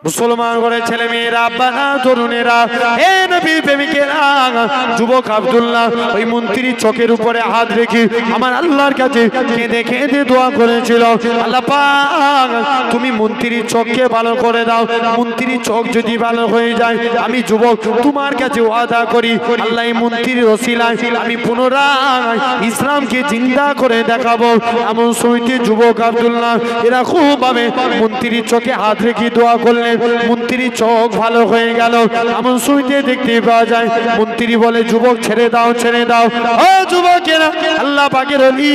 মুসলমান করে ছেলে মেয়েরা, আব্বারা, তরুণেরা, হে নবী প্রেমিকেরা, যুবক আব্দুল্লাহ ওই মন্ত্রীর চোখের উপরে হাত রেখে আমার আল্লাহর কাছে কেঁদে কেঁদে দোয়া করেছিল, আল্লাহ পাক তুমি মন্ত্রীর চোখকে ভালো করে দাও। মন্ত্রীর চোখ যদি ভালো হয়ে যায়, আমি যুবক তোমার কাছে ওয়াদা করি, আল্লাহ এই মন্ত্রীর ওসিলায় আমি পুনরায় ইসলামকে জিন্দা করে দেখাবো। এমন সময়তে যুবক আব্দুল্লাহ এরা খুব ভাবে মন্ত্রীর চোখে হাত রেখে দোয়া করলেন, মন্ত্রীর চোখ ভালো হয়ে গেল। এমন সময়তে দেখতে পাওয়া যায় মন্ত্রী বলে, যুবক ছেড়ে দাও, ছেড়ে দাও। ও যুবকেরা, আল্লাহ পাকের ওলি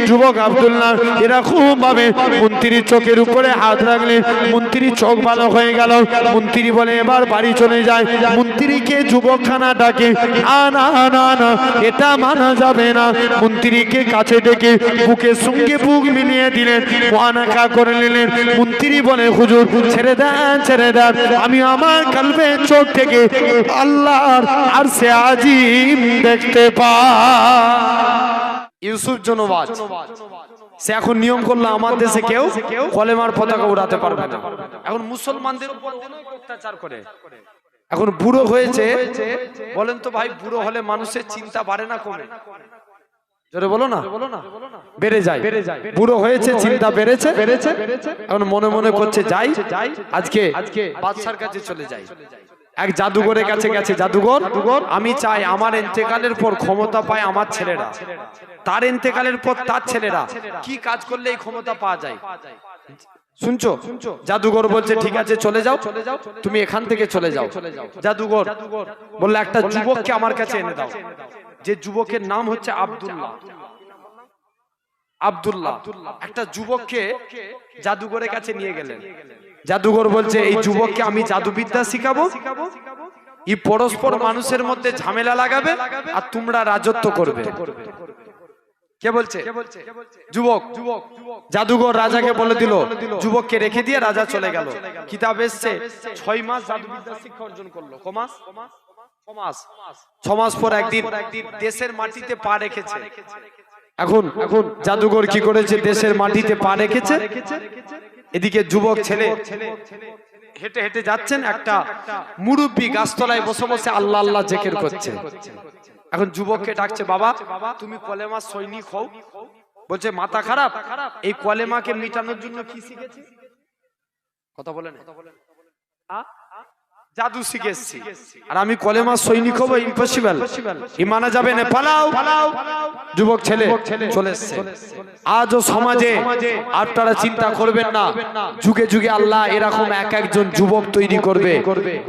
যুবক আব্দুল্লাহ এরা খুব ভাবে মন্ত্রীর চোখের উপরে হাত রাখলেন, মন্ত্রীর চোখ ভালো হয়ে গেল। মন্ত্রী বলে এবার বাড়ি চলে যায়। মন্ত্রীকে যুবকখানা ডাকে, না না না না, এটা মানা যাবে না। মন্ত্রীকে কাছে ডেকে বুকের সঙ্গে বুক মিলিয়ে দিলেন, ওয়ানাকা করে নিলেন। মন্ত্রী বলে, হুজুর ছেড়ে দেন, ছেড়ে দেন, আমি আমার কলবের চোখ থেকে আল্লাহর আরশে আজিম দেখতে পাই। ইউসুফ জনবাজ সে এখন নিয়ম করলো, আমার দেশে কেউ কলেমার পতাকা উড়াতে পারবে না। এখন মুসলমানদের উপর অনেক অত্যাচার করে। এখন বুড়ো হয়েছে, বলেন তো ভাই, বুড়ো হলে মানুষের চিন্তা বাড়ে না কমে? জোরে বলো না, বেড়ে যায়। বুড়ো হয়েছে, চিন্তা বেড়েছে। এখন মনে মনে করছে যাই আজকে বাদশার কাছে চলে যাই। এক জাদুঘরের কাছে গেছে, জাদুঘর আমি চাই আমার ইন্তেকালের পর ক্ষমতা পায় আমার ছেলেরা, তার ইন্তেকালের পর তার ছেলেরা, কি কাজ করলে এই ক্ষমতা পাওয়া যায়। শুনছো? জাদুঘর বলছে ঠিক আছে চলে যাও, তুমি এখান থেকে চলে যাও। জাদুঘর বললে একটা যুবককে আমার কাছে এনে দাও, যে যুবকের নাম হচ্ছে আব্দুল্লাহ। আব্দুল্লাহ একটা যুবককে জাদুঘরের কাছে নিয়ে গেলেন। জাদুঘর বলছে এই যুবককে আমি জাদুবিদ্যা শিখাবো, এই পরস্পর মানুষের মধ্যে ঝামেলা লাগাবে আর তোমরা রাজত্ব করবে। কে বলছে? যুবক। জাদুঘর রাজাকে বলে দিল, যুবককে রেখে দিয়ে রাজা চলে গেল। কিতাব এসছে 6 মাস জাদুবিদ্যা শিক্ষা অর্জন করলো। ক মাস? 6 মাস পর একদিন দেশের মাটিতে পা রেখেছে। এখন জাদুঘর কি করেছে? দেশের মাটিতে পা রেখেছে। এদিকে যুবক ছেলে হেঁটে হেঁটে যাচ্ছেন, একটা মুরব্বী গাছতলায় বসে বসে আল্লাহ আল্লাহ জিকির করছে। এখন যুবককে ডাকছে, বাবা তুমি কলেমা সৈনিক হও। বলছে মাথা খারাপ, এই কলেমাকে মিটানোর জন্য কি শিখেছি? কথা বলেন, জাদু শিখেছি, আর আমি কলেমা সৈনিক হবো, ইম্পসিবল, মানা যাবে না, পালাও। যুবক ছেলে চলে এসছে। আজও সমাজে আপনারা চিন্তা করবেন না, যুগে যুগে আল্লাহ এরকম এক একজন যুবক তৈরি করবে,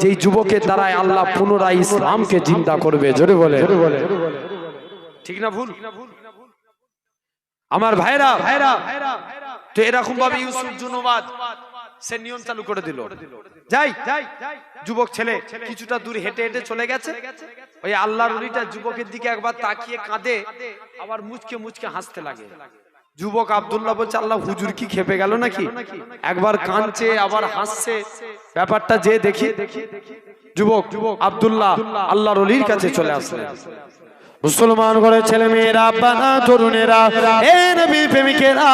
যেই যুবকের দ্বারাই আল্লাহ পুনরায় ইসলামকে জিন্দা করবে। জোরে বলে, ঠিক না ভুল? আমার ভাইরা, তো এরকম ভাবে ইউসুফ জুনবাদ সে নিয়ম চালু করে দিল। যাই যুবক ছেলে কিছুটা দূর হেঁটে হেঁটে চলে গেছে। ওই আল্লাহর ওলিটা যুবকের দিকে একবার তাকিয়ে কাঁদে, আবার মুচকে মুচকে হাসতে লাগে। যুবক আব্দুল্লাহ বলছে, আল্লাহ হুজুর কি খেপে গেল নাকি? একবার কাঁদছে আবার হাসছে, ব্যাপারটা যে দেখি। যুবক আব্দুল্লাহ আল্লাহর ওলির কাছে চলে আসলেন। মুসলমান করে ছেলে মেয়েরা, আব্বারা, তরুণেরা, হে নবী প্রেমিকেরা,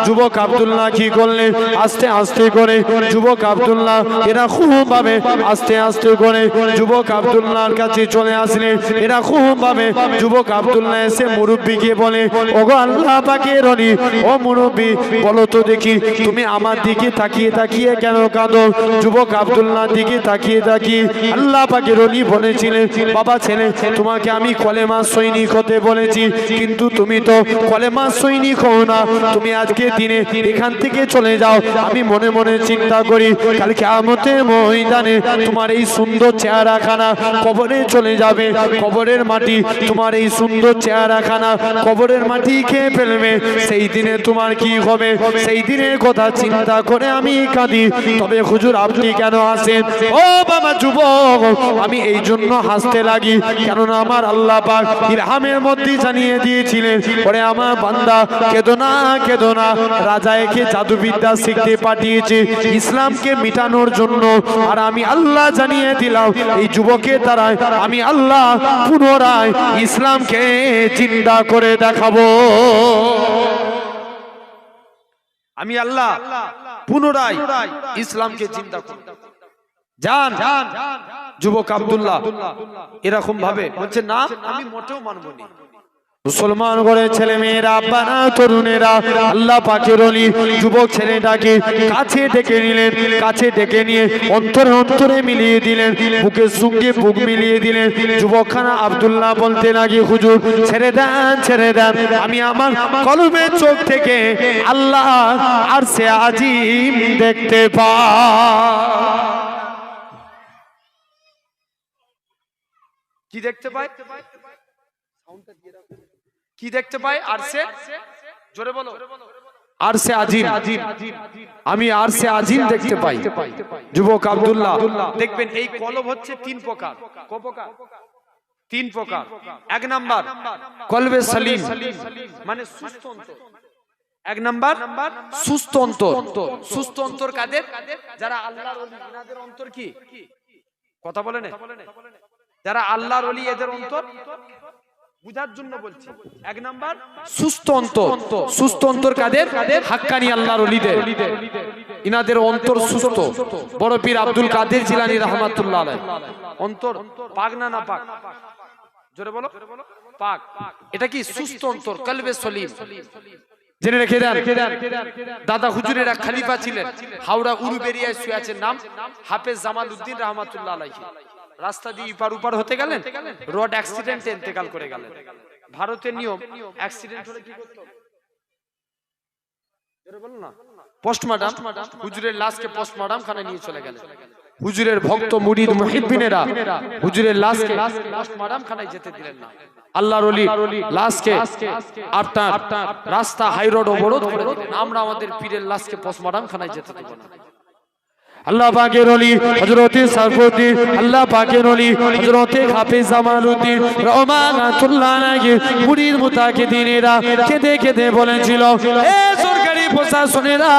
যুবক আব্দুল্লাহ কি করলেন? আস্তে আস্তে করে যুবক আব্দুল্লাহ এরা খুব ভাবে আস্তে আস্তে করে যুবক আব্দুল্লাহর কাছে চলে আসলেন। এরা খুব ভাবে যুবক আব্দুল্লাহ এসে মুরব্বীকে বলে, ওগো আল্লাহ পাকের ওলি, ও মুরব্বী বলো তো দেখি তুমি আমার দিকে তাকিয়ে তাকিয়ে কেন কাঁদো? যুবক আব্দুল্লাহর দিকে তাকিয়ে তাকিয়ে আল্লাহ পাকের ওলি বলেছিলেন, বাবা ছেলে তোমাকে আমি কলেমা সৈনিক হতে বলেছি, কিন্তু তুমি তো কলেমা সৈনিক হও না, তুমি আজকে দিনে এখান থেকে চলে যাও। আমি মনে মনে চিন্তা করি কাল কিয়ামতের ময়দানে তোমার এই সুন্দর চেহারাখানা কবরে চলে যাবে, কবরের মাটি তোমার এই সুন্দর চেহারাখানা কবরের মাটি খেয়ে ফেলবে। সেই দিনে তোমার কি হবে? সেই দিনের কথা চিন্তা করে আমি কাঁদি। তবে হুজুর আপনি কেন হাসেন? ও বাবা যুবক, আমি এই জন্য হাসতে লাগি কেননা আমার আল্লাহ পাক ইরহামের মধ্যে জানিয়ে দিয়েছিলেন, পরে আমার বান্দা কেঁদো না, কেঁদো না, রাজা একে জাদুবিদ্যা শিখতে পাঠিয়েছে ইসলামকে মিটানোর জন্য। আর আমি আল্লাহ জানিয়ে দিলাম এই যুবকের দ্বারা আমি আল্লাহ পুনরায় ইসলামকে জিন্দা করে দেখাবো। আমি আল্লাহ পুনরায় ইসলামকে জিন্দা করুন। যান যুবক আব্দুল্লাহ এরকম ভাবে বলছে, না আমি মোটেও মানব না। মুসলমান ঘরের ছেলে মেয়েরা, আব্বারা, তরুণেরা, আল্লাহ পাকের ওলি যুবক ছেলেটাকে কাছে ডেকে নিলেন। কাছে ডেকে নিয়ে অন্তরে অন্তরে মিলিয়ে দিলেন, বুকের সঙ্গে বুক মিলিয়ে দিলেন। যুবকখানা আব্দুল্লাহ বলতে লাগে, হুজুর ছেড়ে দেন, ছেড়ে দেন, আমি আমার কলবের চোখ থেকে আল্লাহ আরশে আজিম দেখতে পাই। কি দেখতে পাই? কি দেখতে পাই? আরশে, জোরে বলো, আরশে আজিম। আমি আরশে আজিম দেখতে পাই। যুবক আব্দুল্লাহ দেখবেন এই কলব হচ্ছে তিন প্রকার। ক প্রকার? তিন প্রকার। এক নাম্বার কলবে সালিম, মানে সুস্থ অন্তর। এক নাম্বার সুস্থ অন্তর। সুস্থ অন্তর কাদের? যারা আল্লাহর ওলি, এনাদের অন্তর কি? কথা বলে না? যারা আল্লাহর ওলি এদের অন্তর বুঝার জন্য বলছি। এক নাম্বার সুস্থ অন্তর। সুস্থ অন্তর কাদের? হাক্কানি আল্লাহর ওলিদের, ইনাদের অন্তর সুস্থ। বড় পীর আব্দুল কাদের জিলানী রাহমাতুল্লাহ আলাইহি অন্তর পাক না পাক? জোরে বলো, পাক। এটা কি? সুস্থ অন্তর, কলবে সলিম। জেনে রেখে দেন, দাদা হুজুরের এক খলিফা ছিলেন, হাওড়া উরুবেরিয়ায় শুয়ে আছেন, নাম হাফেজ জামাল উদ্দিন রাহমাতুল্লাহ আলাইহি। রাস্তা দিয়ে ইপার উপার হতে গেলেন, রোড অ্যাক্সিডেন্টে ইন্তেকাল করে গেলেন। ভারতের নিয়ম, অ্যাক্সিডেন্ট হলে কি করতে হবে? বলো না, পোস্টমর্টম। হুজুরের লাশকে পোস্টমর্টম খানায় নিয়ে চলে গেলেন। হুজুরের ভক্ত মুরিদ মুহিব্বিনেরা হুজুরের লাশকে পোস্টমর্টম খানায় যেতে দিলেন না। আল্লাহর ওলি লাশকে আপনার রাস্তা হাই রোড অবরোধ করে দিলেন। আমরা আমাদের পীরের লাশকে পোস্টমর্টম খানায় যেতে দেব না। আল্লাহ পাকের ওলি হযরতে সরফুদ্দি, আল্লাহ পাকের ওলি হযরতে হাফেজ জামালউদ্দিন রাহমাতুল্লাহ আলাইহি মুরিদ মুতাকিদিনেরা কেঁদে কেঁদে বলেছিল, এ সরকারি প্রশাসনেরা,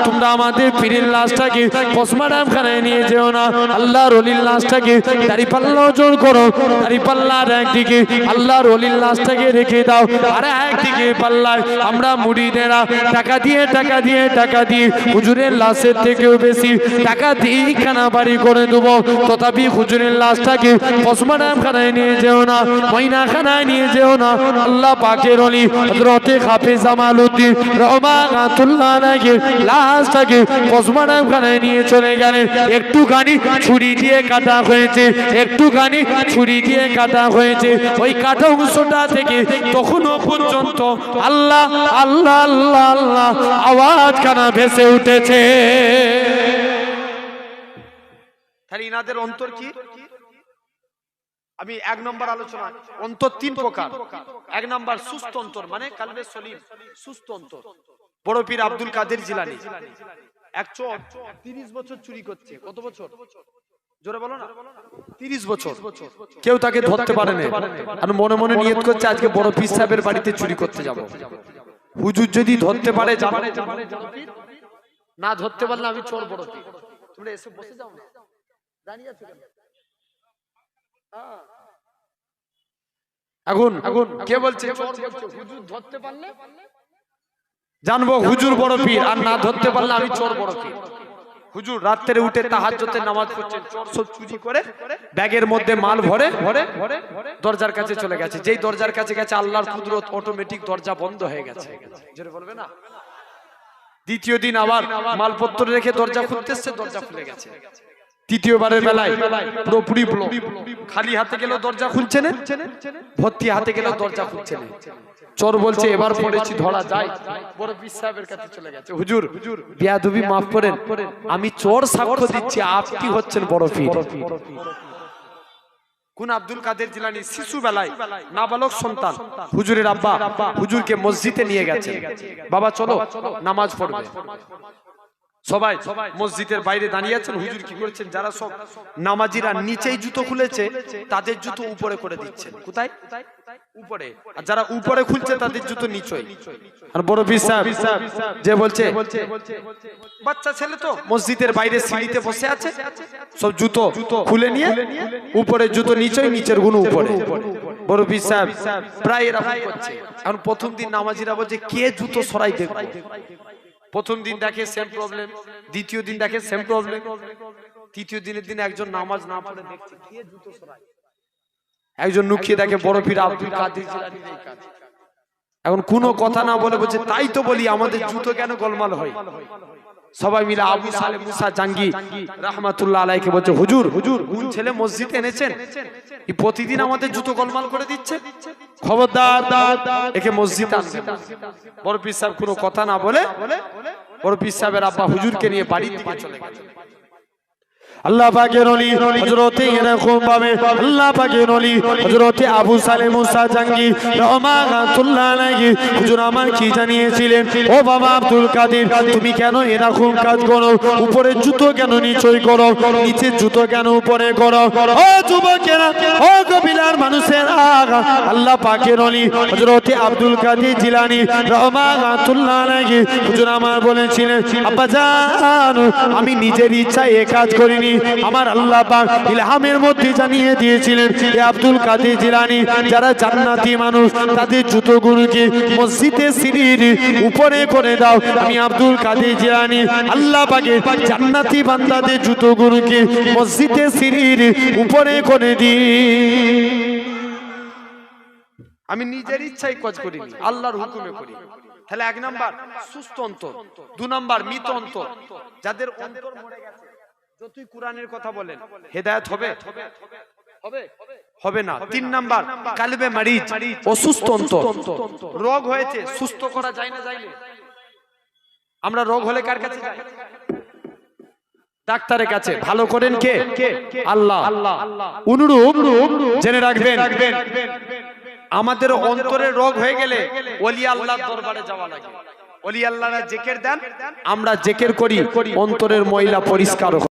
তোমরা আমাদের পীরের লাশটাকে পোস্টমর্টম খানায় নিয়ে যেও না। আল্লাহর ওলির লাশটাকে দাড়িপাল্লা ওজন করো, দাড়িপাল্লার একদিকে আল্লাহর ওলির লাশটাকে রেখে দাও, আর একদিকে পাল্লায় আমরা মুরিদেরা টাকা দিয়ে হুজুরের লাশের থেকেও বেশি টাকা দিয়ে খানা বাড়ি করে দেবো। তথাপি হুজুরের লাশটাকে পোস্টমর্টম খানায় নিয়ে যেও না, ময়না খানায় নিয়ে যেও না। আল্লাহ পাকের ওলি হযরতে হাফেজ জামালউদ্দিন রাহমাতুল্লাহ আলাইহি লাশটাকে পোস্টমর্টম খানায় নিয়ে চলে গেলেন। একটুখানি ছুরি দিয়ে কাটা হয়েছে, একটুখানি ছুরি দিয়ে কাটা হয়েছে। ওই কাটা অংশটা থেকে তখনও পর্যন্ত আল্লাহ আল্লাহ আল্লাহ আল্লাহ আওয়াজ খানা ভেসে উঠেছে। ইনাদের অন্তর কি? আমি এক নম্বর আলোচনা, অন্তর তিন প্রকার। এক নম্বর সুস্থ অন্তর, মানে কলবে সলিম, সুস্থ অন্তর। বড় পীর আব্দুল কাদের জিলানী এক চোর 30 বছর চুরি করছে। কত বছর? জোরে বলো না, 30 বছর। কেউ তাকে ধরতে পারে না, আর মনে মনে নিয়ত করছে আজকে বড় পীর সাহেবের বাড়িতে চুরি করতে যাব। হুজুর যদি ধরতে পারে, না ধরতে পারলে আমি চোর বড় পীর। তোমরা এসে বসে যাও না, দাঁড়িয়ে আছো কেন? এখন কে বলছে? হুজুর ধরতে পারলে জানবো হুজুর বড় পীর, আর না ধরতে পারলে আমি চোর বড় পীর। হুজুর রাত্রে উঠে তাহাজ্জুদের নামাজ পড়ছেন, চোর সব চুরি করে ব্যাগের মধ্যে মাল ভরে দরজার কাছে চলে গেছে। যেই দরজার কাছে গেছে, আল্লাহর কুদরত, অটোমেটিক দরজা বন্ধ হয়ে গেছে। জোরে বলবে না? দ্বিতীয় দিন আবার মালপত্র রেখে দরজা খুলতেছে, দরজা খুলে গেছে। তৃতীয়বারের বেলায় পুরোপুরি খালি হাতে গেলেও দরজা খুলছে না, ভর্তি হাতে গেলেও দরজা খুলছে না। চোর বলছে এবার পড়েছি, ধরা যায়। বড় পীর সাহেবের কাছে চলে গেছে। হুজুর বেয়াদবি মাফ করেন, আমি চোর সাক্ষ্য দিচ্ছি, আপনি হচ্ছেন বড় পীর। কোন আব্দুল কাদের জিলানী শিশু বেলায় নাবালক সন্তান, হুজুরের আব্বা হুজুরকে মসজিদে নিয়ে গেছে, বাবা চলো নামাজ পড়বে। সবাই মসজিদের বাইরে দাঁড়িয়ে আছেন। হুজুর কি করেছেন? যারা সব নামাজিরা নিচেই জুতো খুলেছে, তাদের জুতো উপরে করে দিচ্ছেন। কোথায়? উপরে। আর যারা উপরে খুলছে, তাদের জুতো নিচেই। আর বড় পীর সাহেব যে বলছে, বাচ্চা ছেলে তো মসজিদের বাইরে সিঁড়িতে বসে আছে, সব জুতো খুলে নিয়ে উপরে জুতো নিচেই, নিচের গুণ উপরে। বড় পীর সাহেব প্রায় এরকম করছে। এখন প্রথম দিন নামাজিরা বলছে, কে জুতো সরাই দেখবো। প্রথম দিন দেখে সেম প্রবলেম, দ্বিতীয় দিন দেখে সেম প্রবলেম, তৃতীয় দিনের দিন একজন নামাজ না পড়ে দেখছে কে জুতো সরায়, একজন নুকিয়ে দেখে বড় পীর আব্দুল কাদের জিলানীর এই কাজ। এখন কোনো কথা না বলে বলছে তাই তো বলি আমাদের জুতো কেন গোলমাল হয়। সবাই মিলে আবু সালে মুসা জাঙ্গি রাহমাতুল্লাহ আলাইহি বলছে, হুজুর হুজুর কোন ছেলে মসজিদে এনেছেন, এই প্রতিদিন আমাদের জুতো গোলমাল করে দিচ্ছে, খবরদার একে মসজিদ আনবেন। বড় পীর সাহেব কোনো কথা না বলে বড় পীর সাহেবের আব্বা হুজুরকে নিয়ে বাড়ির দিকে চলে গেলেন। আল্লাহ পাকের ওলি হযরতে এরকম ভাবে আল্লাহ পাকের ওলি হযরতে আবু সালে মুসা জাঙ্গি রাহমাতুল্লাহ আলাইহি হুজুর আমার কি জানিয়েছিলেন, ও বাবা আব্দুল কাদের তুমি কেন এরকম কাজ করো, উপরে জুতো কেন নিচই করো, নিচে জুতো কেন উপরে করো। ও যুবকেরা, ও কবিলার মানুষেরা, আল্লাহ পাকের ওলি হযরতে আব্দুল কাদের জিলানী রাহমাতুল্লাহ আলাইহি হুজুর আমার বলেছিলেন, আব্বা জান আমি নিজের ইচ্ছায় এই কাজ করিনি, আমার আল্লাহ পাক ইলহামের মধ্যে জানিয়ে দিয়েছিলেন হে আব্দুল কাদের জিলানী যারা জান্নাতি মানুষ তাদের জুতোগুলোকে মসজিদে সিঁড়ির উপরে করে দাও। আমি আব্দুল কাদের জিলানী আল্লাহ পাকের জান্নাতি বান্দাদের জুতোগুলোকে মসজিদে সিঁড়ির উপরে করে দিই। আমি নিজের ইচ্ছায় কাজ করিনি, আল্লাহর হুকুমে করি। তাহলে এক নাম্বার সুস্থ অন্তর, দুই নাম্বার মৃত অন্তর, যাদের অন্তর মরে গেছে যতই কোরআনের কথা বলেন হেদায়েত হবে হবে না। তিন নাম্বার কালবে মারিজ, অসুস্থ অন্তর, রোগ হয়েছে সুস্থ করা যায় না যাইলে। আমরা রোগ হলে কার কাছে যাই? ডাক্তারের কাছে। ভালো করেন কে? আল্লাহ। অনুরূপ জেনে রাখবেন আমাদের অন্তরে রোগ হয়ে গেলে ওলি আল্লাহর দরবারে যাওয়া লাগে। ওলি আল্লাহরা জিকির দেন, আমরা জিকির করি, অন্তরের ময়লা পরিষ্কার হয়।